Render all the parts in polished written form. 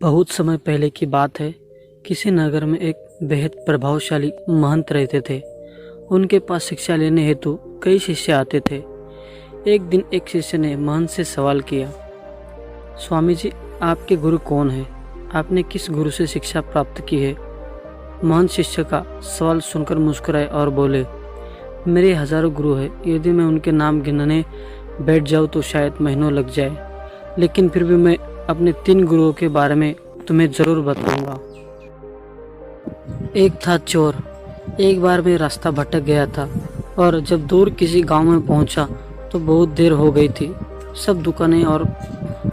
बहुत समय पहले की बात है। किसी नगर में एक बेहद प्रभावशाली महंत रहते थे। उनके पास शिक्षा लेने हेतु कई शिष्य आते थे। एक दिन एक शिष्य ने महंत से सवाल किया, स्वामी जी, आपके गुरु कौन है? आपने किस गुरु से शिक्षा प्राप्त की है? महंत शिष्य का सवाल सुनकर मुस्कुराए और बोले, मेरे हजारों गुरु हैं। यदि मैं उनके नाम गिनने बैठ जाऊं तो शायद महीनों लग जाए, लेकिन फिर भी मैं अपने 3 गुरुओं के बारे में तुम्हें जरूर बताऊंगा। एक था चोर। एक बार मैं रास्ता भटक गया था और जब दूर किसी गांव में पहुंचा तो बहुत देर हो गई थी। सब दुकानें और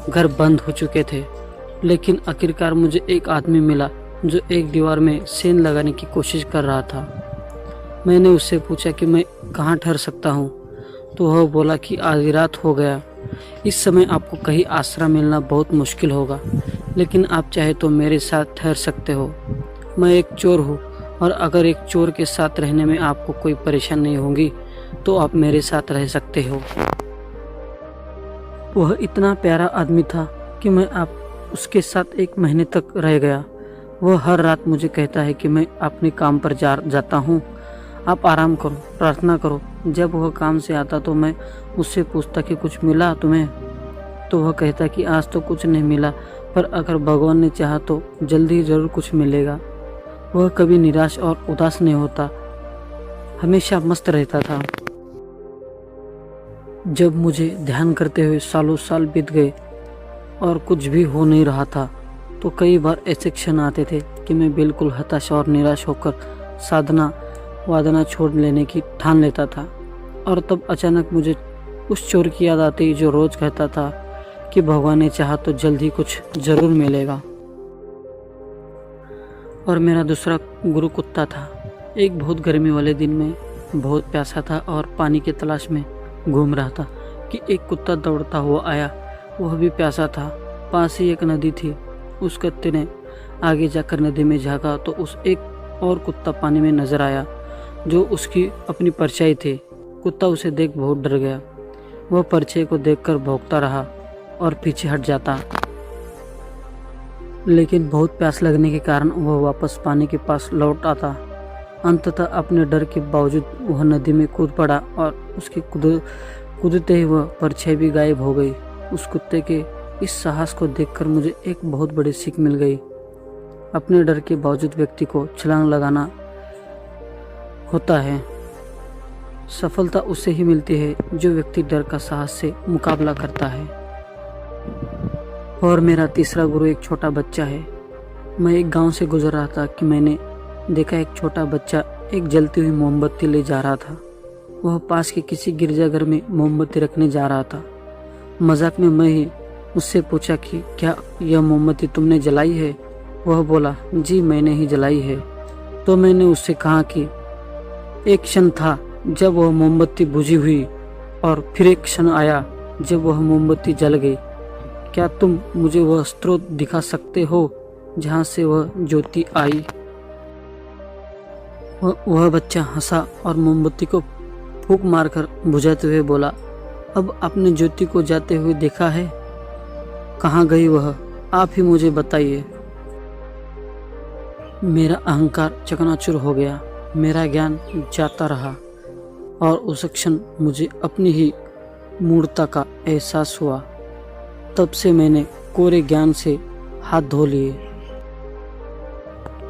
घर बंद हो चुके थे, लेकिन आखिरकार मुझे एक आदमी मिला जो एक दीवार में सेंध लगाने की कोशिश कर रहा था। मैंने उससे पूछा कि मैं कहाँ ठहर सकता हूँ, तो वह बोला कि आधी रात हो गया, इस समय आपको कहीं आसरा मिलना बहुत मुश्किल होगा, लेकिन आप चाहे तो मेरे साथ ठहर सकते हो। मैं एक चोर हूँ और अगर एक चोर के साथ रहने में आपको कोई परेशानी नहीं होगी तो आप मेरे साथ रह सकते हो। वह इतना प्यारा आदमी था कि मैं उसके साथ 1 महीने तक रह गया। वह हर रात मुझे कहता है कि मैं अपने काम पर जाता हूँ, आप आराम करो, प्रार्थना करो। जब वह काम से आता तो मैं उससे पूछता कि कुछ मिला तुम्हें? तो वह कहता कि आज तो कुछ नहीं मिला, पर अगर भगवान ने चाहा तो जल्दी जरूर कुछ मिलेगा। वह कभी निराश और उदास नहीं होता, हमेशा मस्त रहता था। जब मुझे ध्यान करते हुए सालों साल बीत गए और कुछ भी हो नहीं रहा था, तो कई बार ऐसे क्षण आते थे कि मैं बिल्कुल हताश और निराश होकर साधना वादना छोड़ लेने की ठान लेता था। और तब अचानक मुझे उस चोर की याद आती जो रोज कहता था कि भगवान ने चाहा तो जल्द ही कुछ जरूर मिलेगा। और मेरा दूसरा गुरु कुत्ता था। एक बहुत गर्मी वाले दिन में बहुत प्यासा था और पानी की तलाश में घूम रहा था कि एक कुत्ता दौड़ता हुआ आया। वह भी प्यासा था। पास ही एक नदी थी। उस कुत्ते ने आगे जाकर नदी में झांका तो उस एक और कुत्ता पानी में नजर आया जो उसकी अपनी परछाई थे। कुत्ता उसे देख बहुत डर गया। वह परछाई को देखकर भौंकता रहा और पीछे हट जाता, लेकिन बहुत प्यास लगने के कारण वह वापस पानी के पास लौट आता। अंततः अपने डर के बावजूद वह नदी में कूद पड़ा और उसके कूदते ही वह परछाई भी गायब हो गई। उस कुत्ते के इस साहस को देखकर मुझे एक बहुत बड़ी सीख मिल गई। अपने डर के बावजूद व्यक्ति को छलांग लगाना होता है। सफलता उसे ही मिलती है जो व्यक्ति डर का साहस से मुकाबला करता है। और मेरा तीसरा गुरु एक छोटा बच्चा है। मैं एक गांव से गुजर रहा था कि मैंने देखा एक छोटा बच्चा एक जलती हुई मोमबत्ती ले जा रहा था। वह पास के किसी गिरजाघर में मोमबत्ती रखने जा रहा था। मजाक में मैं ही उससे पूछा कि क्या यह मोमबत्ती तुमने जलाई है? वह बोला, जी मैंने ही जलाई है। तो मैंने उससे कहा कि एक क्षण था जब वह मोमबत्ती बुझी हुई और फिर एक क्षण आया जब वह मोमबत्ती जल गई। क्या तुम मुझे वह स्रोत दिखा सकते हो जहां से वह ज्योति आई? वह बच्चा हंसा और मोमबत्ती को फूंक मारकर बुझाते हुए बोला, अब आपने ज्योति को जाते हुए देखा है? कहाँ गई वह? आप ही मुझे बताइए। मेरा अहंकार चकनाचूर हो गया। मेरा ज्ञान जाता रहा और उस क्षण मुझे अपनी ही मूर्खता का एहसास हुआ। तब से मैंने कोरे ज्ञान से हाथ धो लिए।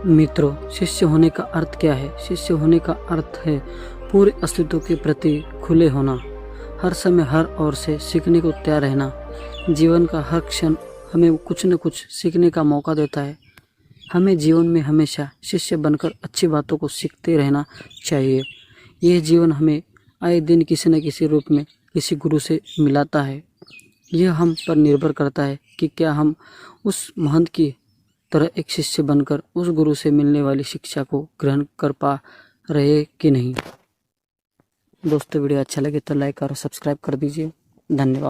मित्रों, शिष्य होने का अर्थ क्या है? शिष्य होने का अर्थ है पूरे अस्तित्व के प्रति खुले होना, हर समय हर ओर से सीखने को तैयार रहना। जीवन का हर क्षण हमें कुछ न कुछ सीखने का मौका देता है। हमें जीवन में हमेशा शिष्य बनकर अच्छी बातों को सीखते रहना चाहिए। यह जीवन हमें आए दिन किसी न किसी रूप में किसी गुरु से मिलाता है। यह हम पर निर्भर करता है कि क्या हम उस महंत की तरह एक शिष्य बनकर उस गुरु से मिलने वाली शिक्षा को ग्रहण कर पा रहे कि नहीं। दोस्तों, वीडियो अच्छा लगे तो लाइक और सब्सक्राइब कर दीजिए। धन्यवाद।